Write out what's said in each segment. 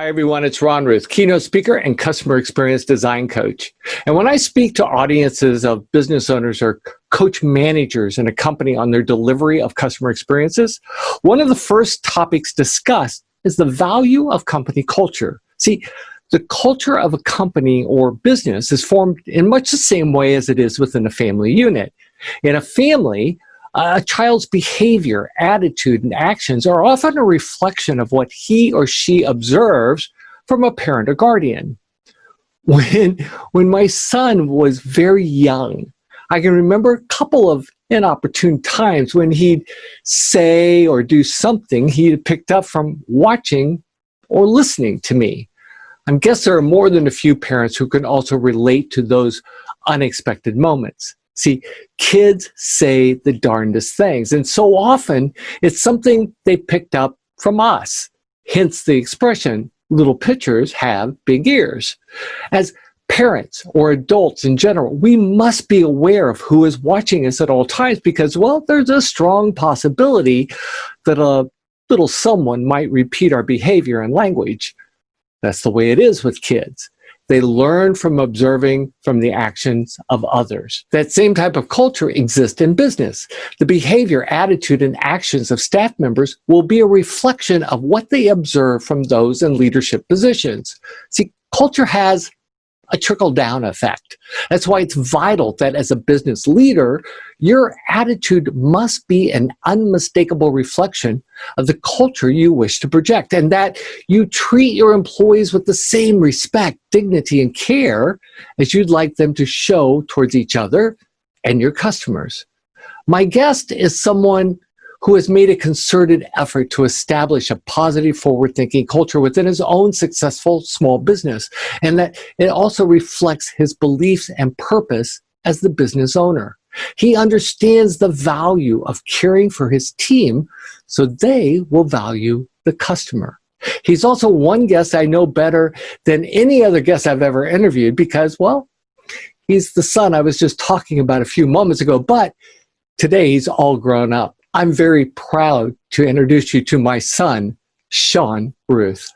Hi, everyone. It's Ruth, keynote speaker and customer experience design coach. And when I speak to audiences of business owners or coach managers in a company on their delivery of customer experiences, one of the first topics discussed is the value of company culture. See, the culture of a company or business is formed in much the same way as it is within a family unit. In a family, a child's behavior, attitude, and actions are often a reflection of what he or she observes from a parent or guardian. When my son was very young, I can remember a couple of inopportune times when he'd say or do something he had picked up from watching or listening to me. I guess there are more than a few parents who can also relate to those unexpected moments. See, kids say the darndest things, and so often it's something they picked up from us. Hence the expression, little pitchers have big ears. As parents or adults in general, we must be aware of who is watching us at all times because, well, there's a strong possibility that a little someone might repeat our behavior and language. That's the way it is with kids. They learn from observing from the actions of others. That same type of culture exists in business. The behavior, attitude, and actions of staff members will be a reflection of what they observe from those in leadership positions. See, culture has a trickle-down effect. That's why it's vital that as a business leader, your attitude must be an unmistakable reflection of the culture you wish to project, and that you treat your employees with the same respect, dignity, and care as you'd like them to show towards each other and your customers. My guest is someone who has made a concerted effort to establish a positive, forward-thinking culture within his own successful small business, and that it also reflects his beliefs and purpose as the business owner. He understands the value of caring for his team so they will value the customer. He's also one guest I know better than any other guest I've ever interviewed because, well, he's the son I was just talking about a few moments ago, but today he's all grown up. I'm very proud to introduce you to my son, Sean Ruth.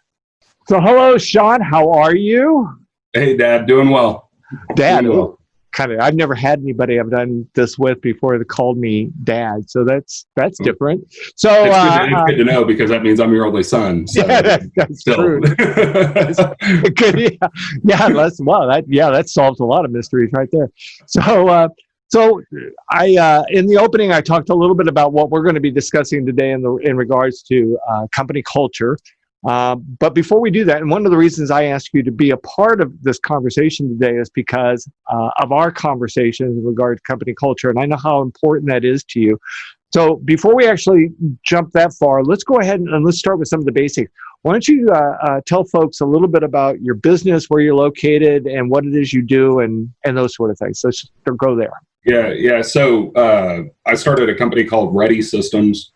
So hello, Sean. How are you? Hey, Dad. Doing well. Dad, doing well. I've never had anybody I've done this with before that called me Dad. So that's different. So it's good to know because that means I'm your only son. So yeah, that's true. Good, yeah. That solves a lot of mysteries right there. So I in the opening, I talked a little bit about what we're going to be discussing today in regards to company culture. But before we do that, and one of the reasons I asked you to be a part of this conversation today is because of our conversation in regard to company culture, and I know how important that is to you. So before we actually jump that far, let's go ahead and let's start with some of the basics. Why don't you tell folks a little bit about your business, where you're located, and what it is you do, and those sort of things. So let's go there. Yeah. So I started a company called Ready Systems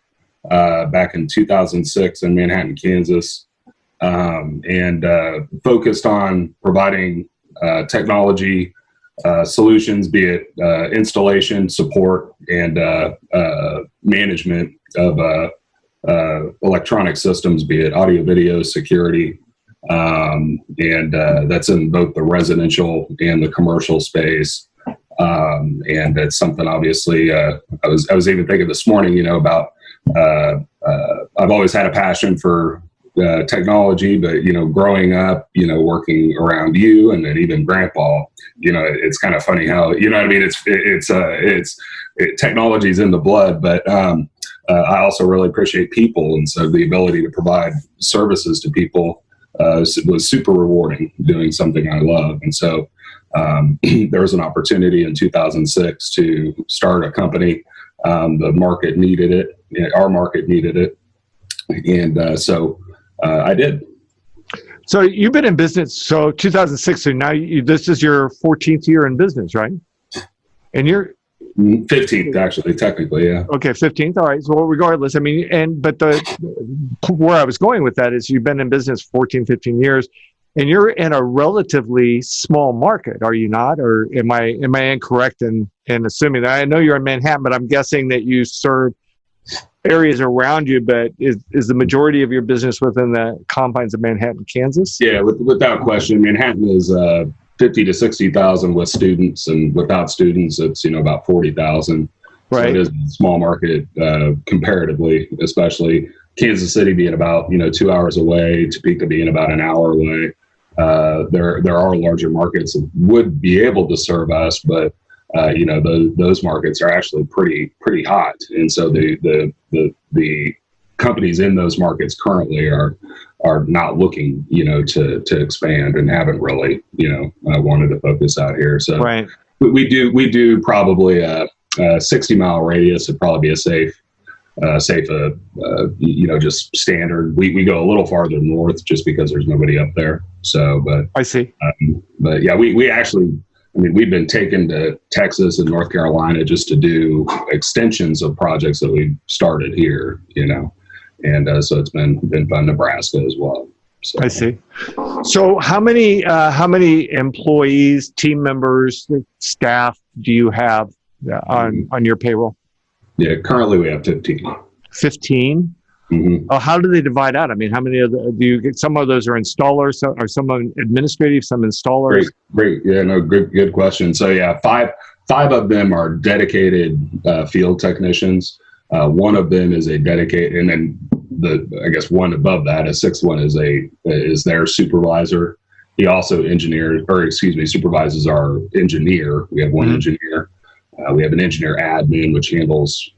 back in 2006 in Manhattan, Kansas, and focused on providing technology solutions, be it installation, support, and management of electronic systems, be it audio, video, security, and that's in both the residential and the commercial space. And it's something obviously I was even thinking this morning, about I've always had a passion for technology, but growing up, working around you and then even Grandpa, it's kind of funny how what I mean. It's technology's in the blood, but I also really appreciate people, and so the ability to provide services to people was super rewarding. Doing something I love, and so. There was an opportunity in 2006 to start a company. The market needed it. Our market needed it. And so I did. So you've been in business, so 2006, so now this is your 14th year in business, right? And you're 15th, actually, technically, yeah. Okay, 15th. All right. So regardless, I mean, but where I was going with that is you've been in business 14, 15 years. And you're in a relatively small market, are you not? Or am I incorrect in assuming that? I know you're in Manhattan, but I'm guessing that you serve areas around you, but is the majority of your business within the confines of Manhattan, Kansas? Yeah, without question. Manhattan is 50 to 60,000 with students, and without students, it's about 40,000. Right. So it is a small market comparatively, especially Kansas City being about 2 hours away, Topeka being about an hour away. There are larger markets that would be able to serve us, but those markets are actually pretty hot, and so the companies in those markets currently are not looking to expand and haven't really wanted to focus out here. So right. we do probably a 60-mile radius would probably be a safe, just standard. We go a little farther north just because there's nobody up there. So, but I see. But yeah, we actually, we've been taken to Texas and North Carolina just to do extensions of projects that we started here, and so it's been fun. Nebraska as well. So. I see. So how many employees, team members, staff do you have on your payroll? Yeah, currently we have 15. 15? Mm-hmm. Oh, how do they divide out? How many do you get? Some of those are installers, or some are administrative, some installers? Great. Yeah, no, good question. So yeah, five of them are dedicated field technicians. One of them is a dedicated, and then one above that, a sixth one is their supervisor. He also supervises our engineer. We have one mm-hmm. engineer. We have an engineer admin, which handles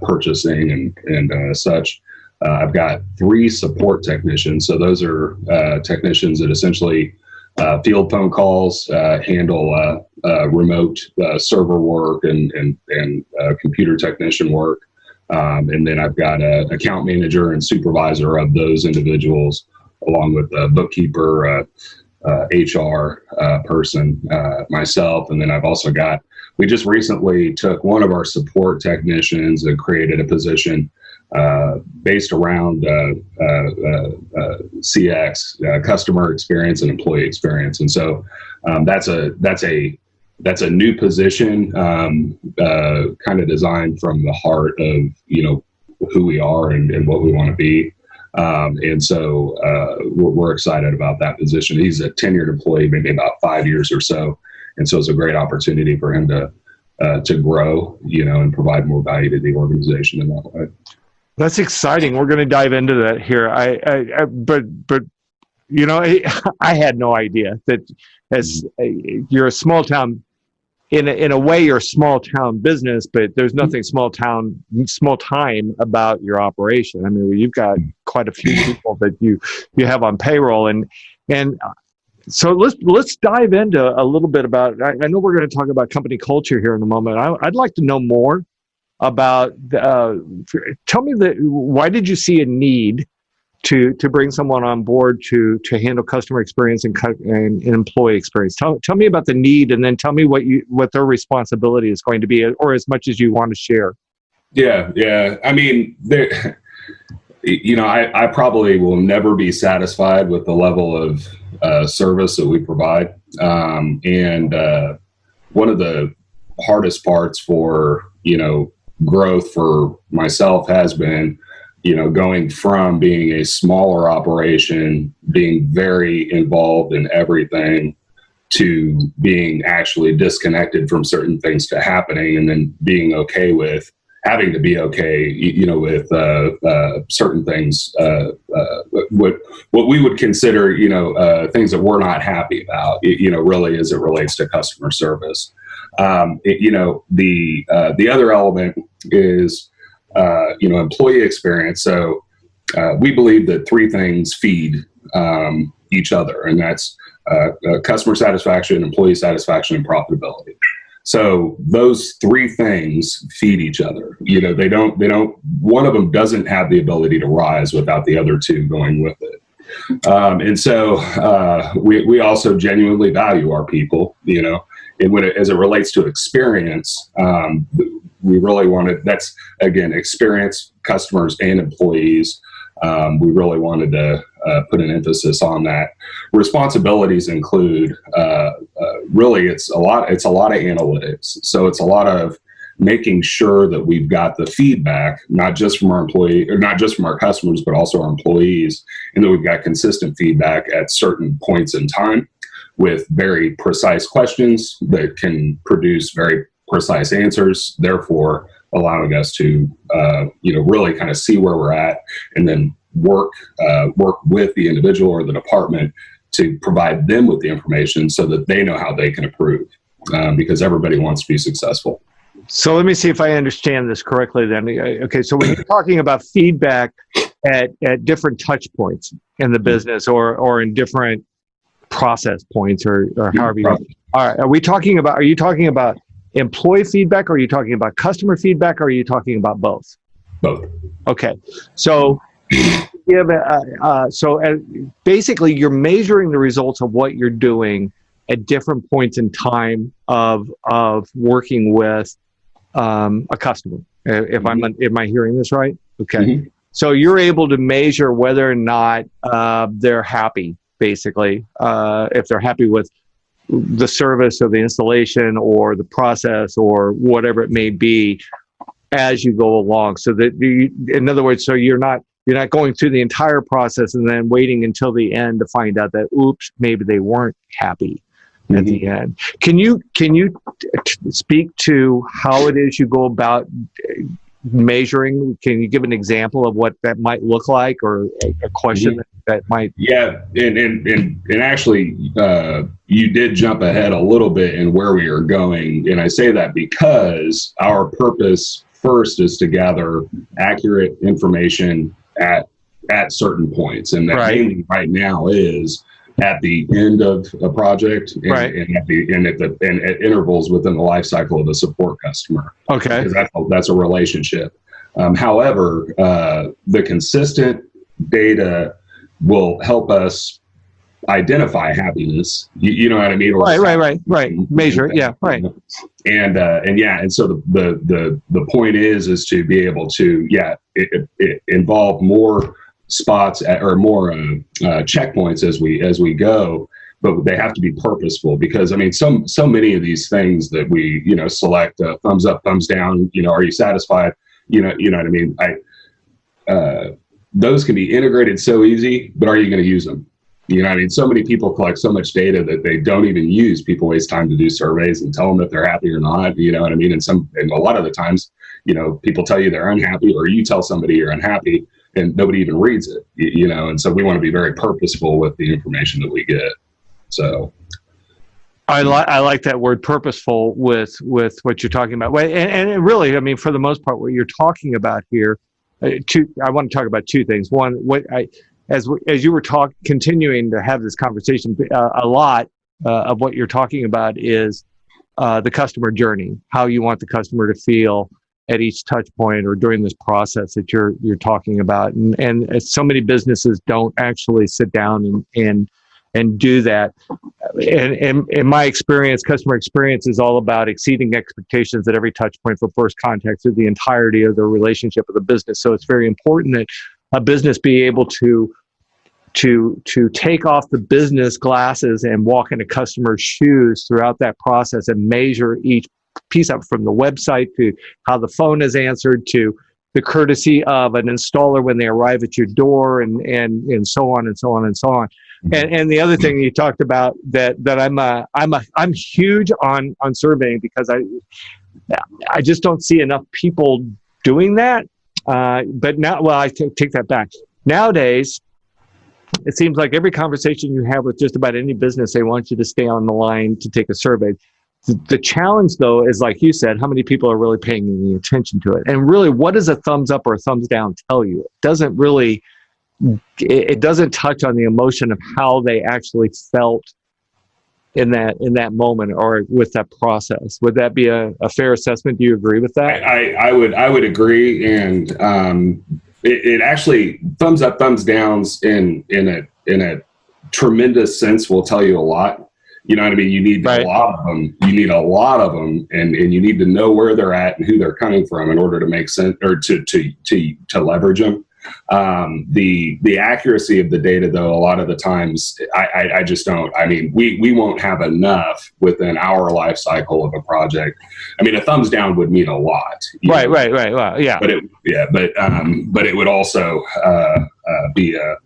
purchasing and such. I've got 3 support technicians. So those are technicians that essentially field phone calls, handle remote server work and computer technician work. And then I've got an account manager and supervisor of those individuals, along with a bookkeeper, HR person, myself. And then I've also we just recently took one of our support technicians and created a position based around CX, customer experience and employee experience. And so that's a new position, kind of designed from the heart of who we are and what we want to be. And so we're excited about that position. He's a tenured employee, maybe about 5 years or so. And so it's a great opportunity for him to grow, and provide more value to the organization in that way. That's exciting. We're going to dive into that here. But I had no idea that you're a small town. In a way, you're a small town business, but there's nothing small time about your operation. You've got quite a few people that you have on payroll, and so let's dive into a little bit about. I know we're going to talk about company culture here in a moment. I'd like to know more about. Tell me why did you see a need to bring someone on board to handle customer experience and employee experience? Tell me about the need, and then tell me what their responsibility is going to be, or as much as you want to share. Yeah. I probably will never be satisfied with the level of service that we provide. And one of the hardest parts for, growth for myself has been, going from being a smaller operation, being very involved in everything, to being actually disconnected from certain things to happening, and then being okay with having to be okay, with certain things, what we would consider, things that we're not happy about, really as it relates to customer service. The other element is, employee experience. So we believe that 3 things feed each other, and that's customer satisfaction, employee satisfaction, and profitability. So those 3 things feed each other. They don't, one of them doesn't have the ability to rise without the other 2 going with it. And so we also genuinely value our people, and as it relates to experience, we really wanted, that's again, experience, customers and employees. We really wanted to put an emphasis on that. Responsibilities include really it's a lot of analytics. So it's a lot of making sure that we've got the feedback, not just from our employee, or not just from our customers, but also our employees, and that we've got consistent feedback at certain points in time with very precise questions that can produce very precise answers, therefore allowing us to, really kind of see where we're at, and then work with the individual or the department to provide them with the information so that they know how they can improve, because everybody wants to be successful. So let me see if I understand this correctly then. Okay, so when you're talking about feedback at different touch points in the business or in different process points or however you are you talking about employee feedback, or are you talking about customer feedback, or are you talking about both? Both. Okay, so basically you're measuring the results of what you're doing at different points in time of working with a customer. Am I hearing this right? Okay. Mm-hmm. So you're able to measure whether or not they're happy, basically, if they're happy with the service or the installation or the process or whatever it may be as you go along. So that in other words, so you're not going through the entire process and then waiting until the end to find out that, oops, maybe they weren't happy at the end. Can you speak to how it is you go about measuring? Can you give an example of what that might look like, or a question that might? Yeah, and actually, you did jump ahead a little bit in where we are going, and I say that because our purpose first is to gather accurate information at certain points, and that mainly right now is at the end of a project and at intervals within the life cycle of the support customer. Okay, because that's a relationship. However, the consistent data will help us identify happiness. You know what I mean? Or right. Measure, yeah, right. And so the point is to be able to it involve more spots or more checkpoints as we go, but they have to be purposeful, because I mean so many of these things that we select thumbs up, thumbs down, are you satisfied, you know what I mean, those can be integrated so easy, but are you going to use them? You know what I mean? So many people collect so much data that they don't even use. People waste time to do surveys and tell them if they're happy or not, you know what I mean? And a lot of the times, people tell you they're unhappy, or you tell somebody you're unhappy, and nobody even reads it, and so we want to be very purposeful with the information that we get. So I like that word, purposeful, with what you're talking about. And really, I mean, for the most part, what you're talking about here, I want to talk about two things. One, as you were continuing to have this conversation, a lot of what you're talking about is the customer journey, how you want the customer to feel at each touch point or during this process that you're talking about. And so many businesses don't actually sit down and do that. And in my experience, customer experience is all about exceeding expectations at every touch point for first contact through the entirety of the relationship with the business. So it's very important that a business be able to take off the business glasses and walk into customer shoes throughout that process and measure each piece up, from the website to how the phone is answered to the courtesy of an installer when they arrive at your door, and so on and so on and so on. And the other thing you talked about that I'm huge on surveying, because I just don't see enough people doing that. But now, well, I take that back. Nowadays, it seems like every conversation you have with just about any business, they want you to stay on the line to take a survey. The challenge, though, is, like you said, how many people are really paying any attention to it? And really, what does a thumbs up or a thumbs down tell you? It doesn't touch on the emotion of how they actually felt in that moment or with that process. Would that be a fair assessment? Do you agree with that? I would agree, and it actually, thumbs up, thumbs downs in a tremendous sense will tell you a lot. You know what I mean? You need a lot of them. You need a lot of them, and you need to know where they're at and who they're coming from in order to make sense, or to leverage them. The accuracy of the data, though, a lot of the times, I just don't. I mean, we won't have enough within our life cycle of a project. I mean, a thumbs down would mean a lot. Right. Well, yeah. But it would also be a.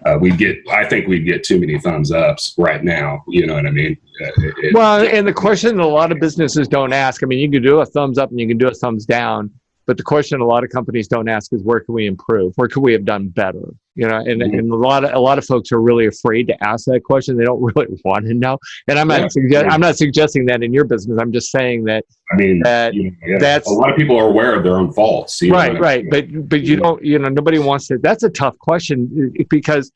I think we'd get too many thumbs ups right now. You know what I mean? And the question a lot of businesses don't ask, I mean, you can do a thumbs up and you can do a thumbs down, but the question a lot of companies don't ask is, where can we improve? Where could we have done better? You know, and a lot of folks are really afraid to ask that question. They don't really want to know. And I'm not suggesting that in your business. I'm just saying that. I mean, that's a lot of people are aware of their own faults. Right. But you don't. You know, nobody wants to. That's a tough question because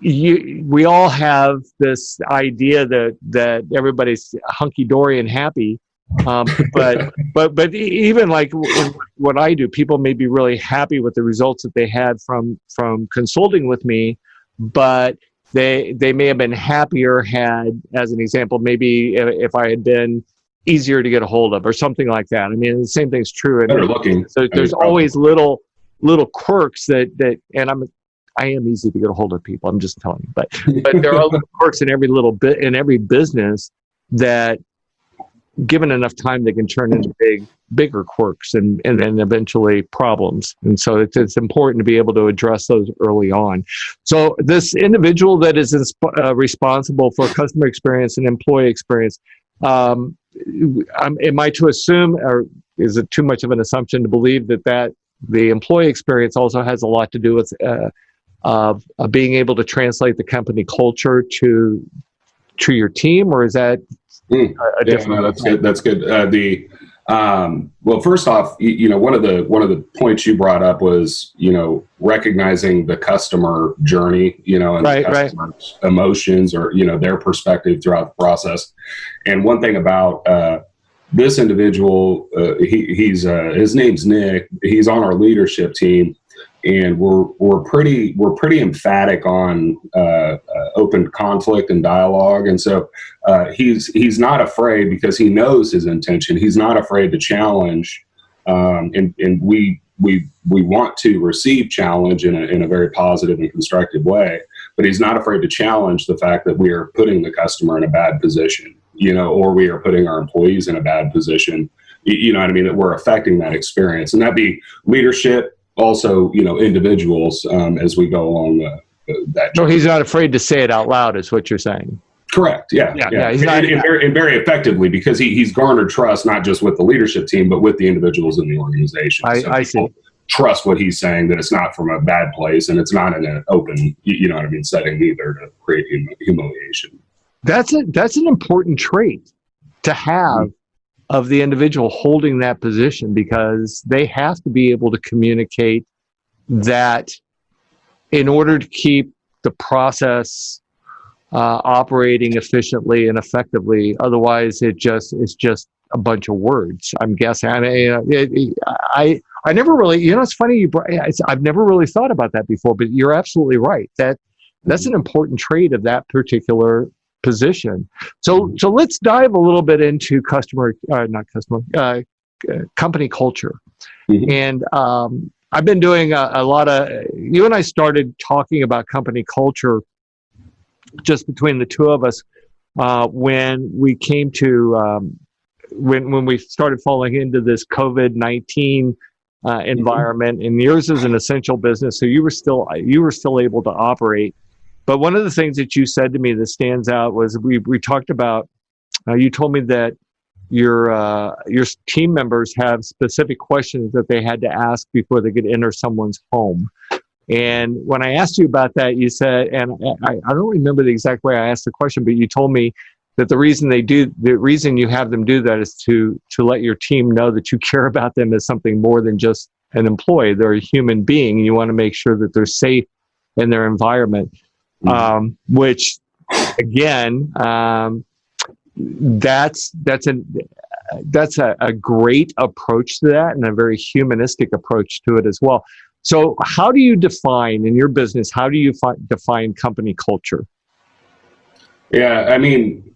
we all have this idea that everybody's hunky dory and happy. But even like what I do, people may be really happy with the results that they had from consulting with me, but they may have been happier had, as an example, maybe if I had been easier to get a hold of or something like that. I mean, the same thing's true. Better looking. So there's always little quirks that and I am easy to get a hold of people. I'm just telling you, but there are little quirks in every little bit in every business that, given enough time, they can turn into bigger quirks and eventually problems. And so it's important to be able to address those early on. So this individual that is responsible for customer experience and employee experience, am I to assume, or is it too much of an assumption to believe that the employee experience also has a lot to do with being able to translate the company culture to your team, or is that that's good. Well, first off, one of the points you brought up was, recognizing the customer journey, and the customer's emotions or, their perspective throughout the process. And one thing about this individual, his name's Nick. He's on our leadership team. And we're pretty emphatic on open conflict and dialogue, and so he's not afraid, because he knows his intention. He's not afraid to challenge, and we want to receive challenge in a very positive and constructive way. But he's not afraid to challenge the fact that we are putting the customer in a bad position, or we are putting our employees in a bad position. You know what I mean? That we're affecting that experience, and that'd be leadership. Also, individuals as we go along that journey. So he's not afraid to say it out loud, is what you're saying. Correct. Yeah. He's not, and very effectively, because he's garnered trust not just with the leadership team, but with the individuals in the organization. I see. Trust what he's saying, that it's not from a bad place, and it's not in an open, setting either, to create humiliation. That's an important trait to have. Of the individual holding that position, because they have to be able to communicate that in order to keep the process operating efficiently and effectively. Otherwise, it's just a bunch of words, I'm guessing. I never really, it's funny, I've never really thought about that before, but you're absolutely right. That's an important trait of that particular position. So let's dive a little bit into company culture. Mm-hmm. And I've been doing a lot of, you and I started talking about company culture just between the two of us when we came to, when we started falling into this COVID-19 environment, and yours is an essential business. So you were still able to operate. But one of the things that you said to me that stands out was we talked about, you told me that your team members have specific questions that they had to ask before they could enter someone's home. And when I asked you about that, you said, and I don't remember the exact way I asked the question, but you told me that the reason you have them do that is to let your team know that you care about them as something more than just an employee. They're a human being, and you want to make sure that they're safe in their environment. Which again, that's a great approach to that, and a very humanistic approach to it as well. So how do you define in your business, how do you define company culture? Yeah, I mean,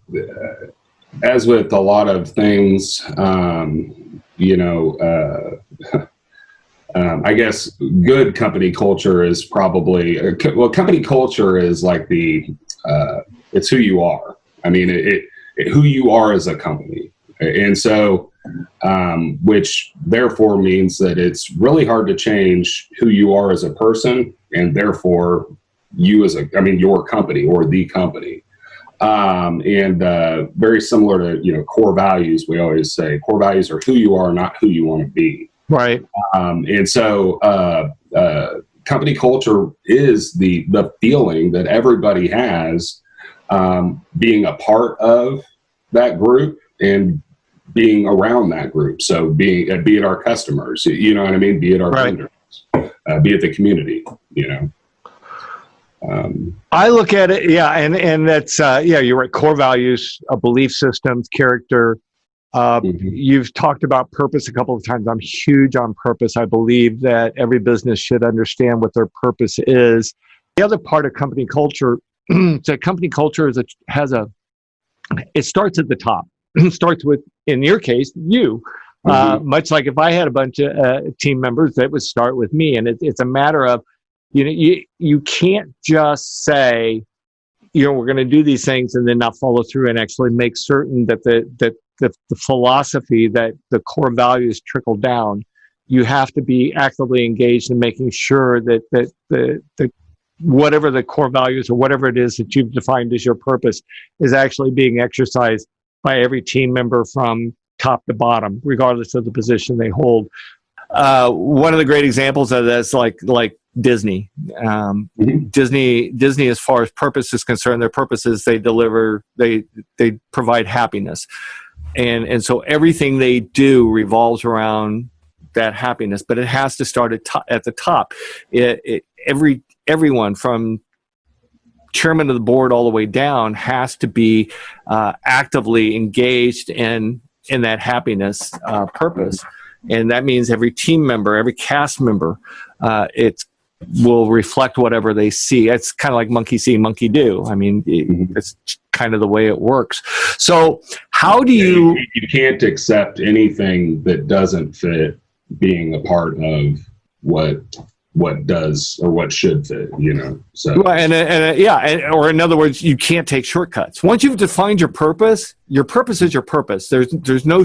as with a lot of things, I guess good company culture is probably, company culture is like it's who you are. I mean, who you are as a company. And so, which therefore means that it's really hard to change who you are as a person, and therefore you as your company or the company. Very similar to, core values, we always say core values are who you are, not who you want to be. Right. Company culture is the feeling that everybody has, being a part of that group and being around that group. So be it our customers, you know what I mean? Be it our vendors, be it the community, I look at it, and that's, you're right. Core values, belief systems, character. You've talked about purpose a couple of times. I'm huge on purpose. I believe that every business should understand what their purpose is. The other part of company culture, company culture it starts at the top. It starts with, in your case, you. Much like if I had a bunch of team members, that would start with me. And it's a matter of, you can't just say, we're going to do these things and then not follow through and actually make certain that the philosophy, that the core values trickle down. You have to be actively engaged in making sure that the whatever the core values or whatever it is that you've defined as your purpose is actually being exercised by every team member from top to bottom, regardless of the position they hold. One of the great examples of this, like Disney. Disney, as far as purpose is concerned, their purpose is they provide happiness. And so everything they do revolves around that happiness, but it has to start at the top. Everyone from chairman of the board all the way down has to be actively engaged in that happiness purpose. And that means every team member, every cast member, it will reflect whatever they see. It's kind of like monkey see, monkey do. I mean, it's kind of the way it works. So how do you can't accept anything that doesn't fit being a part of what does or what should fit, so. Well, or in other words, you can't take shortcuts. Once you've defined your purpose is your purpose. There's no,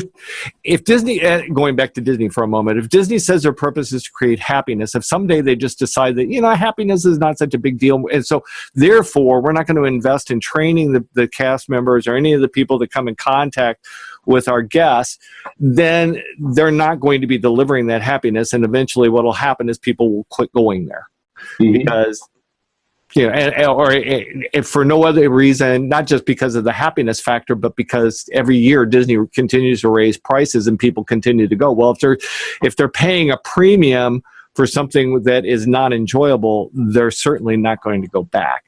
if Disney, going back to Disney for a moment, if Disney says their purpose is to create happiness, if someday they just decide that, happiness is not such a big deal, and so therefore we're not going to invest in training the cast members or any of the people that come in contact with our guests, then they're not going to be delivering that happiness. And eventually what will happen is people will quit going there because, or for no other reason, not just because of the happiness factor, but because every year Disney continues to raise prices and people continue to go. Well, if they're paying a premium for something that is not enjoyable, they're certainly not going to go back.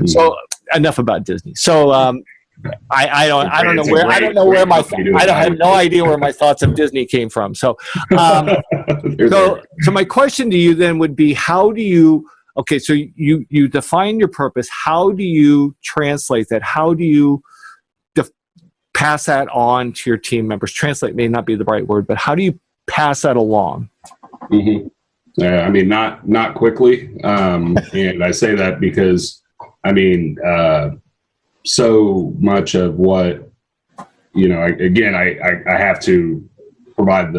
So enough about Disney. So, I have no idea where my thoughts of Disney came from. So my question to you then would be, how do you, so you define your purpose. How do you translate that? How do you pass that on to your team members? Translate may not be the right word, but how do you pass that along? Not quickly. And I say that because, so much of what, I have to provide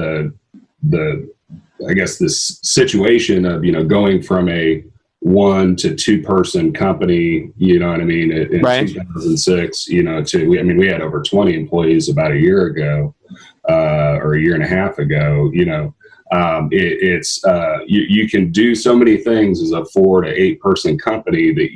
this situation of, going from a 1 to 2 person company, in 2006, we had over 20 employees about a year ago, or a year and a half ago, you can do so many things as a 4 to 8 person company that,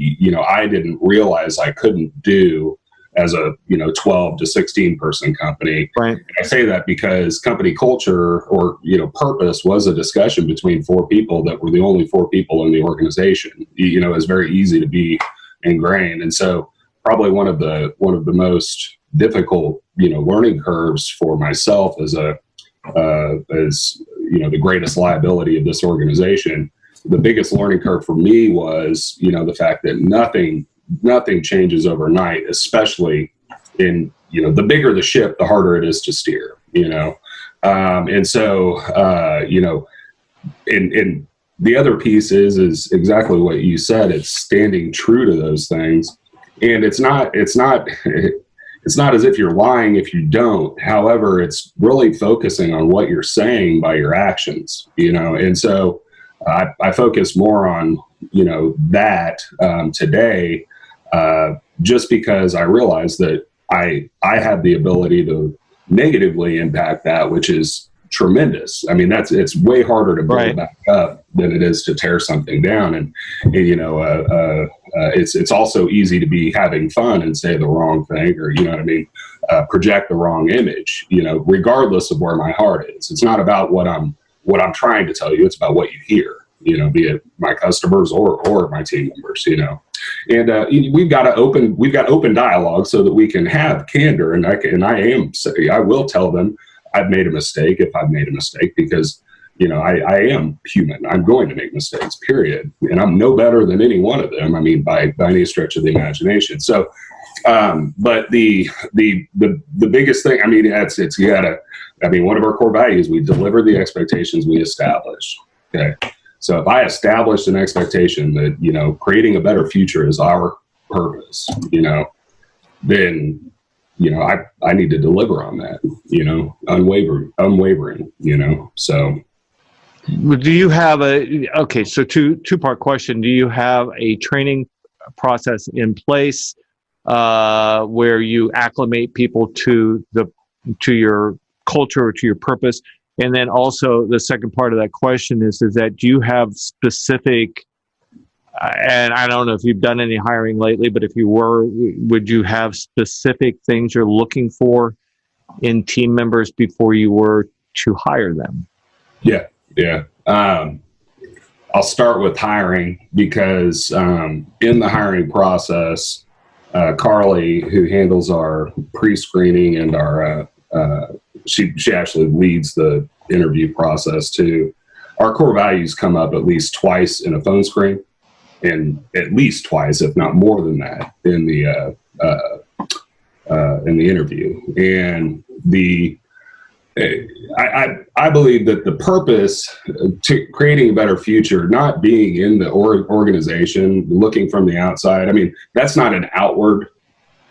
I didn't realize I couldn't do as a, 12 to 16 person company. Right. And I say that because company culture or, purpose was a discussion between 4 people that were the only 4 people in the organization. It's very easy to be ingrained. And so probably one of the most difficult, learning curves for myself as the greatest liability of this organization, the biggest learning curve for me was, the fact that nothing changes overnight, especially in, the bigger the ship, the harder it is to steer, and so, and the other piece is exactly what you said. It's standing true to those things, and it's not it's not as if you're lying if you don't. However, it's really focusing on what you're saying by your actions, and so I focus more on that today, just because I realize that I have the ability to negatively impact that, which is tremendous. I mean, it's way harder to build it back up than it is to tear something down. And it's also easy to be having fun and say the wrong thing, or project the wrong image. Regardless of where my heart is. It's not about what I'm trying to tell you. It's about what you hear. Be it my customers or my team members. And we've got open dialogue so that we can have candor, and I will tell them I've made a mistake if I've made a mistake, because I am human. I'm going to make mistakes, period, and I'm no better than any one of them. I mean, by any stretch of the imagination. So, but the biggest thing, I mean, it's you gotta. I mean, one of our core values: we deliver the expectations we establish. Okay. So if I established an expectation that, creating a better future is our purpose, then, I need to deliver on that, unwavering, so. Do you have so two-part question. Do you have a training process in place where you acclimate people to your culture or to your purpose? And then also the second part of that question is that do you have specific, and I don't know if you've done any hiring lately, but if you were, would you have specific things you're looking for in team members before you were to hire them? Yeah. I'll start with hiring because in the hiring process, Carly, who handles our pre-screening and our she actually leads the interview process too. Our core values come up at least twice in a phone screen, and at least twice, if not more than that, in the interview. And I believe that the purpose to creating a better future, not being in the organization, looking from the outside. I mean, that's not an outward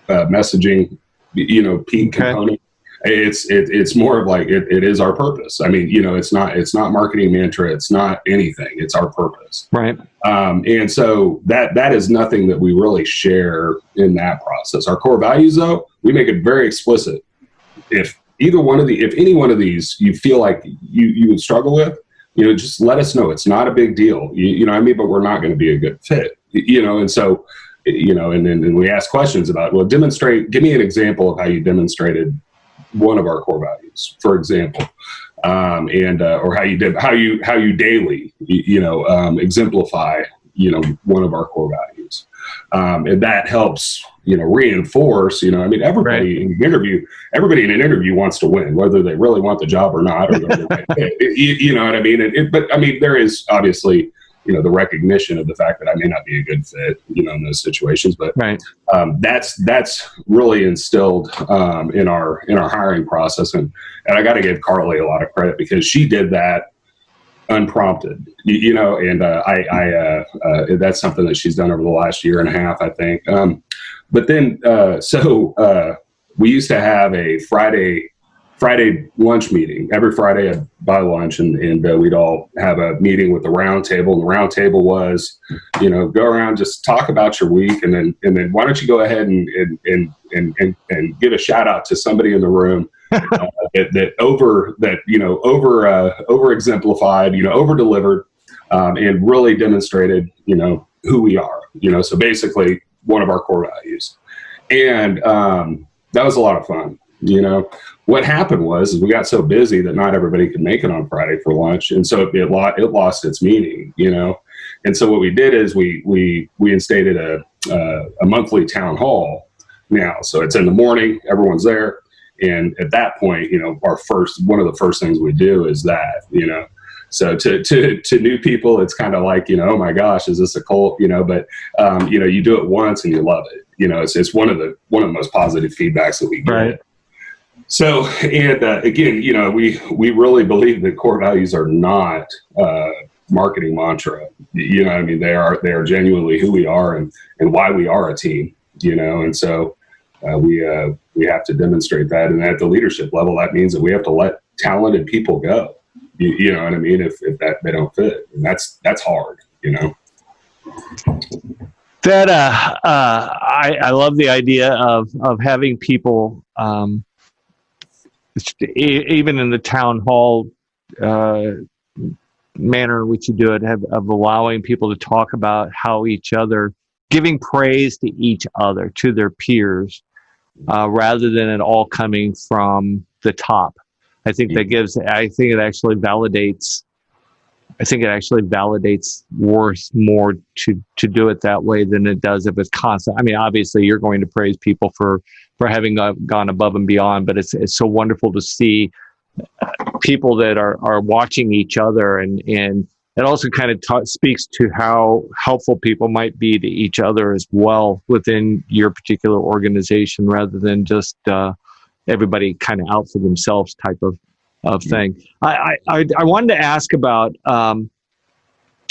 messaging, peak component. It's more of like it is our purpose. I mean, it's not marketing mantra. It's not anything. It's our purpose. Right. And so that is nothing that we really share in that process. Our core values, though, we make it very explicit. If any one of these you feel like you would struggle with, just let us know. It's not a big deal. But we're not going to be a good fit. And so, and then we ask questions about, well, give me an example of how you demonstrated one of our core values, for example, or how you daily, exemplify, one of our core values, and that helps, reinforce. Everybody in an interview wants to win, whether they really want the job or not, or you know what I mean. But there is obviously, the recognition of the fact that I may not be a good fit, in those situations. But right. That's really instilled in our hiring process, and I got to give Carly a lot of credit because she did that unprompted, and that's something that she's done over the last year and a half, I think. But then, we used to have a Friday lunch meeting. Every Friday I'd buy lunch and we'd all have a meeting with the round table. And the round table was, go around, just talk about your week. And then why don't you go ahead and give a shout out to somebody in the room that over exemplified, over delivered, and really demonstrated, who we are, so basically one of our core values. And that was a lot of fun. What happened was we got so busy that not everybody could make it on Friday for lunch, and so it lost its meaning, And so what we did is we instated a monthly town hall now. So it's in the morning, everyone's there, and at that point, one of the first things we do is that, So to new people, it's kind of like, oh my gosh, is this a cult? But you do it once and you love it. It's one of the most positive feedbacks that we get. Right. So, and again, we really believe that core values are not marketing mantra. I mean, they are genuinely who we are and why we are a team. And so we have to demonstrate that. And at the leadership level, that means that we have to let talented people go. You know what I mean? If that they don't fit, and that's hard. That I love the idea of having people, even in the town hall manner in which you do it, of allowing people to talk about how each other, giving praise to each other, to their peers, rather than it all coming from the top. I think it actually validates worth more to do it that way than it does if it's constant. I mean, obviously you're going to praise people for having gone above and beyond, but it's so wonderful to see people that are watching each other, and it also kind of speaks to how helpful people might be to each other as well within your particular organization, rather than just everybody kind of out for themselves type of thing. I wanted to ask about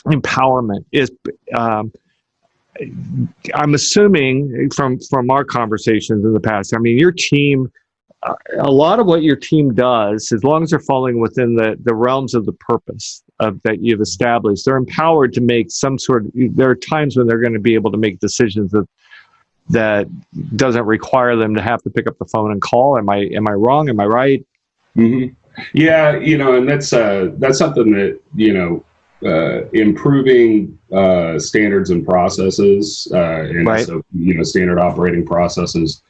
empowerment. I'm assuming from our conversations in the past, I mean, your team, a lot of what your team does, as long as they're falling within the realms of the purpose that you've established, they're empowered to make there are times when they're going to be able to make decisions that doesn't require them to have to pick up the phone and call. Am I wrong? Am I right? Mm-hmm. Yeah, and that's something that, improving standards and processes, and right. So, standard operating processes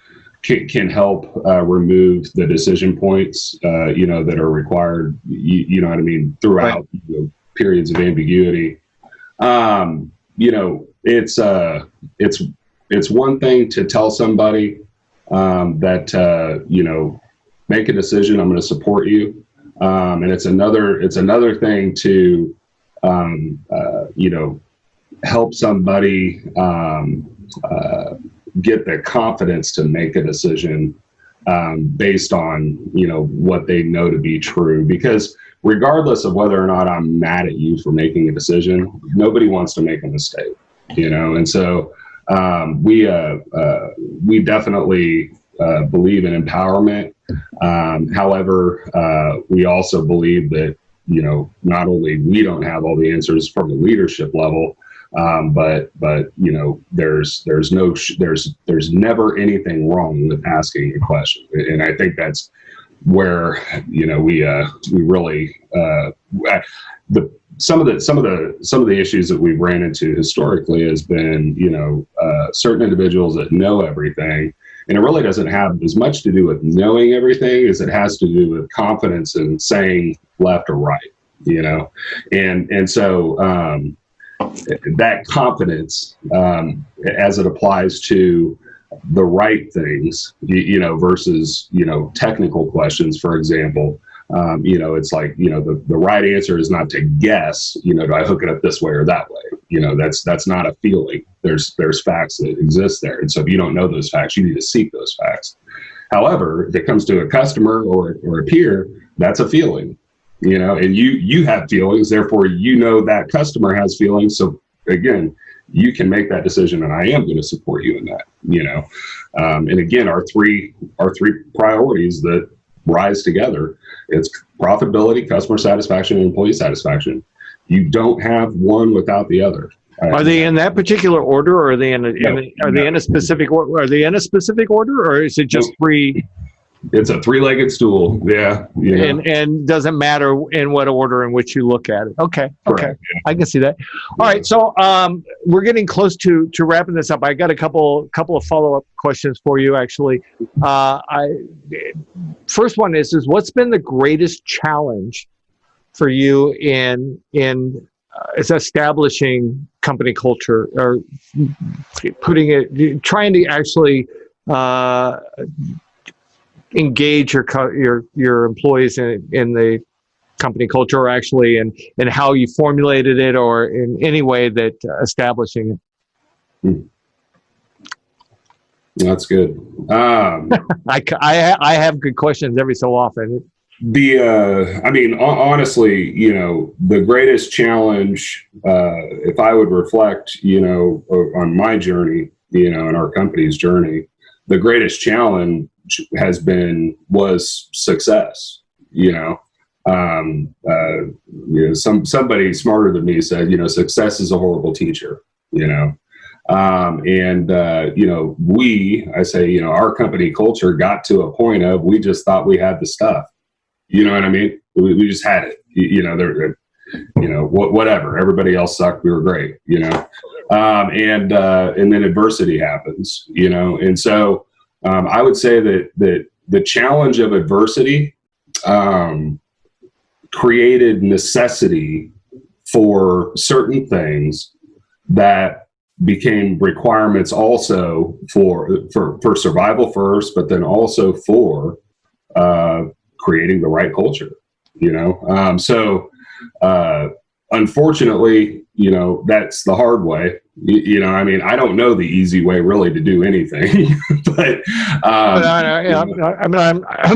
can help remove the decision points, that are required, you know what I mean, throughout right. Periods of ambiguity. It's one thing to tell somebody that, make a decision, I'm going to support you. And it's another thing to, help somebody get the confidence to make a decision based on, what they know to be true. Because regardless of whether or not I'm mad at you for making a decision, nobody wants to make a mistake, and so we definitely believe in empowerment. However, we also believe that, not only we don't have all the answers from the leadership level, but there's never anything wrong with asking a question. And I think that's where, we really, some of the issues that we've ran into historically has been, certain individuals that know everything. And it really doesn't have as much to do with knowing everything as it has to do with confidence in saying left or right, and so that confidence, as it applies to the right things, versus, technical questions, for example, it's like, the right answer is not to guess, do I hook it up this way or that way? That's not a feeling. There's facts that exist there. And so if you don't know those facts, you need to seek those facts. However, if it comes to a customer or a peer, that's a feeling, and you have feelings, therefore, that customer has feelings. So again, you can make that decision, and I am going to support you in that, and again, our three priorities that rise together, it's profitability, customer satisfaction, and employee satisfaction. You don't have one without the other. Are they in that particular order, or are they in a specific order? Are they in a specific order, or is it just three? It's a three-legged stool. Yeah. And doesn't matter in what order in which you look at it. Okay. Correct, yeah. I can see that. All right. So we're getting close to wrapping this up. I got a couple of follow-up questions for you, actually. First one is what's been the greatest challenge for you in establishing company culture, or trying to actually engage your employees in the company culture, or actually in how you formulated it, or in any way that establishing it? That's good. I have good questions every so often. I mean, honestly, the greatest challenge, if I would reflect, on my journey, and our company's journey, the greatest challenge was success. Somebody smarter than me said, success is a horrible teacher. Our company culture got to a point of, we just thought we had the stuff. You know what I mean? We just had it. Whatever. Everybody else sucked. We were great. And then adversity happens. And so I would say that the challenge of adversity created necessity for certain things that became requirements also for survival first, but then also for creating the right culture, unfortunately, that's the hard way. I don't know the easy way really to do anything, but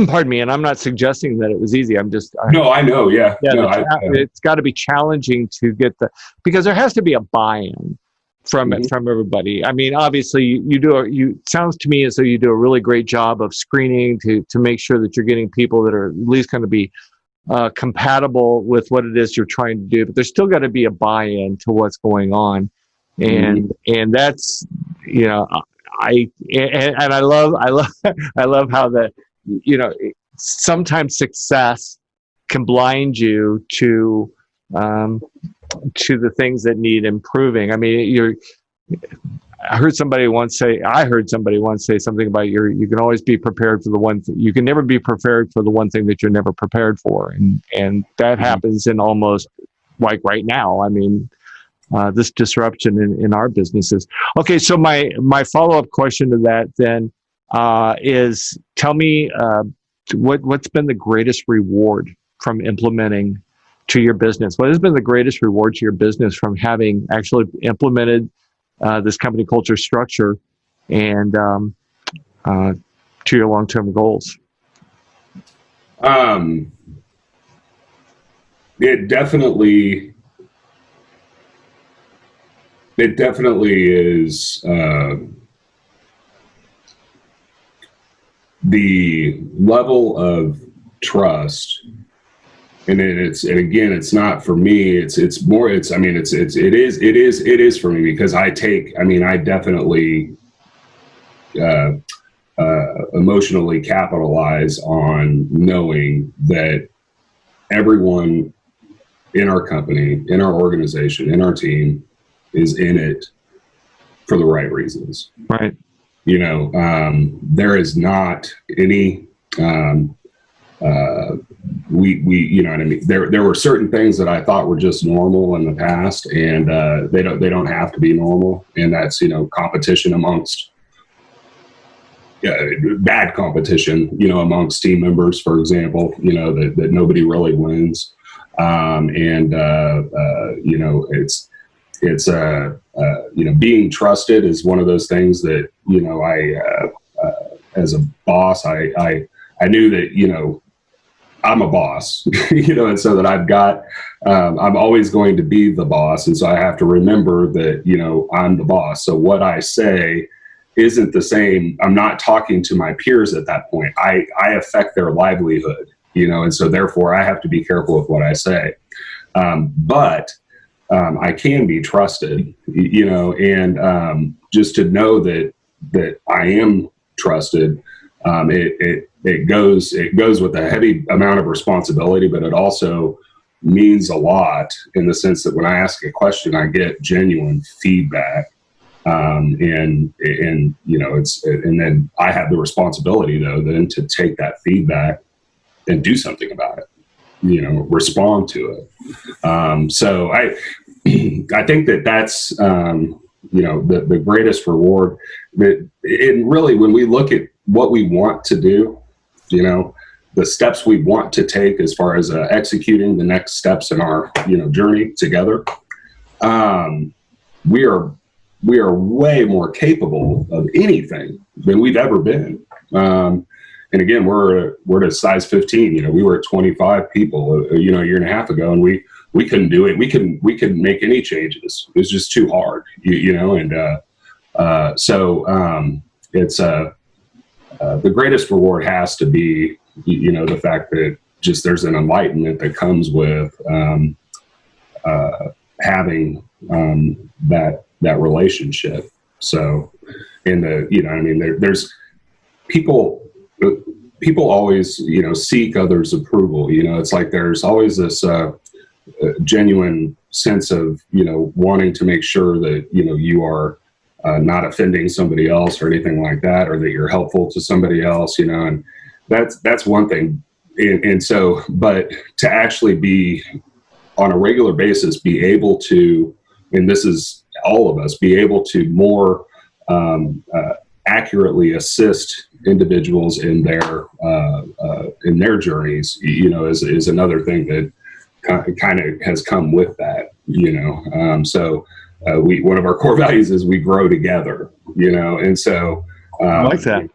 pardon me, and I'm not suggesting that it was easy. I'm just no, I know, yeah, it's got to be challenging to get because there has to be a buy-in from everybody. I mean, obviously, you sounds to me as though you do a really great job of screening to make sure that you're getting people that are at least going to be compatible with what it is you're trying to do. But there's still got to be a buy-in to what's going on, and that's I love how sometimes success can blind you to the things that need improving. I mean, I heard somebody once say something about you can always be prepared for the one thing. You can never be prepared for the one thing that you're never prepared for. And that happens in almost like right now. I mean, this disruption in our businesses. Okay. So my follow-up question to that then, is tell me, what's been the greatest reward from implementing to your business? What has been the greatest reward to your business from having actually implemented this company culture structure and to your long-term goals? It definitely is the level of trust. And then it's not for me. It is for me because I definitely emotionally capitalize on knowing that everyone in our company, in our organization, in our team is in it for the right reasons. Right. There is not any, we what I mean? There were certain things that I thought were just normal in the past, and they don't have to be normal. And that's, competition amongst bad competition, amongst team members, for example, that nobody really wins. It's being trusted is one of those things that, as a boss, I knew that, I'm a boss, and so that I'm always going to be the boss. And so I have to remember that, I'm the boss. So what I say isn't the same. I'm not talking to my peers at that point. I affect their livelihood, and so therefore I have to be careful with what I say. But I can be trusted, and just to know that I am trusted. It goes with a heavy amount of responsibility, but it also means a lot in the sense that when I ask a question, I get genuine feedback. And then I have the responsibility though, then to take that feedback and do something about it, respond to it. So I think that's, the greatest reward and really when we look at what we want to do, the steps we want to take as far as executing the next steps in our, journey together, we are way more capable of anything than we've ever been. And again, we're at a size 15. You know, we were at 25 people, a year and a half ago, and we couldn't do it. We couldn't make any changes. It was just too hard, so it's the greatest reward has to be, the fact that just there's an enlightenment that comes with having that relationship. So there's people always, seek others' approval. It's like there's always this genuine sense of, wanting to make sure that, you are not offending somebody else or anything like that, or that you're helpful to somebody else, and that's one thing. And so, but to actually be on a regular basis, be able to, and this is all of us, be able to more accurately assist individuals in their journeys, is another thing that kind of has come with that, so one of our core values is we grow together, and so I like that.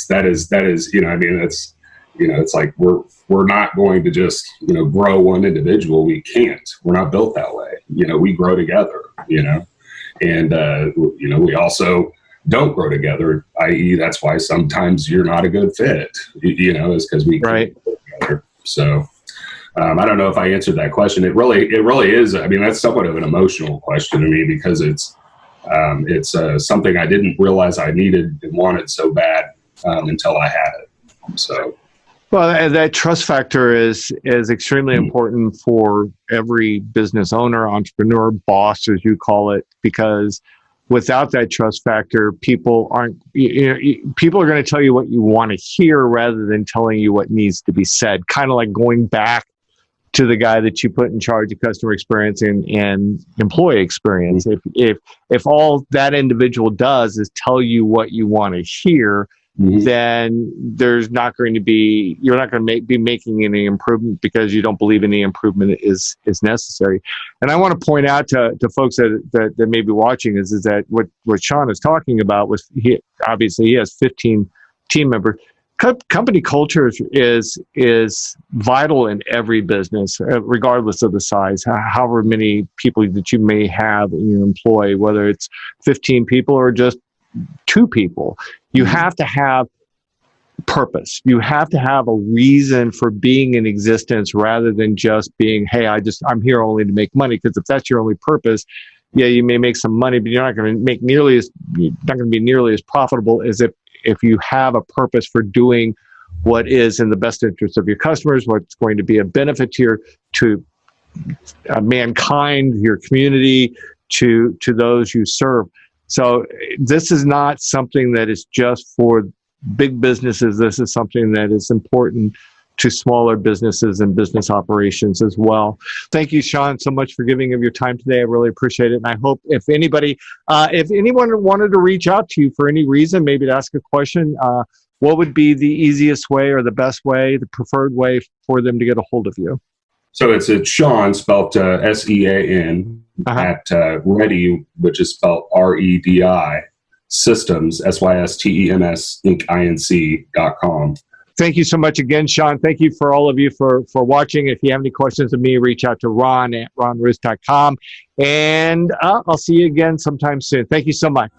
That is it's it's like we're not going to just grow one individual. We can't. We're not built that way. We grow together. And we also don't grow together. I.e., that's why sometimes you're not a good fit. Is because we can't grow together. So I don't know if I answered that question. It really is. I mean, that's somewhat of an emotional question to me, because it's something I didn't realize I needed and wanted so bad until I had it. So. Well, that trust factor is extremely important for every business owner, entrepreneur, boss, as you call it, because without that trust factor, people are going to tell you what you want to hear rather than telling you what needs to be said. Kind of like going back to the guy that you put in charge of customer experience and employee experience. If all that individual does is tell you what you want to hear, then you're not going to be making any improvement, because you don't believe any improvement is necessary. And I want to point out to folks that may be watching is that what Sean is talking about was he has 15 team members. Company culture is vital in every business, regardless of the size. However many people that you may have in your employee, whether it's 15 people or just 2 people, you have to have purpose. You have to have a reason for being in existence, rather than just being, hey, I'm here only to make money. Because if that's your only purpose, yeah, you may make some money, but you're not going to be nearly as profitable as if you have a purpose for doing what is in the best interest of your customers, what's going to be a benefit to mankind, your community, to those you serve. So this is not something that is just for big businesses. This is something that is important to smaller businesses and business operations as well. Thank you, Sean, so much for giving of your time today. I really appreciate it. And I hope if anyone wanted to reach out to you for any reason, maybe to ask a question, what would be the easiest way or the best way, the preferred way for them to get a hold of you? So it's Sean, spelled SEAN, at Ready, which is spelled REDI, Systems, SYSTEMS, Inc.com. Thank you so much again, Sean. Thank you for all of you for watching. If you have any questions of me, reach out to Ron at ronruth.com. And I'll see you again sometime soon. Thank you so much.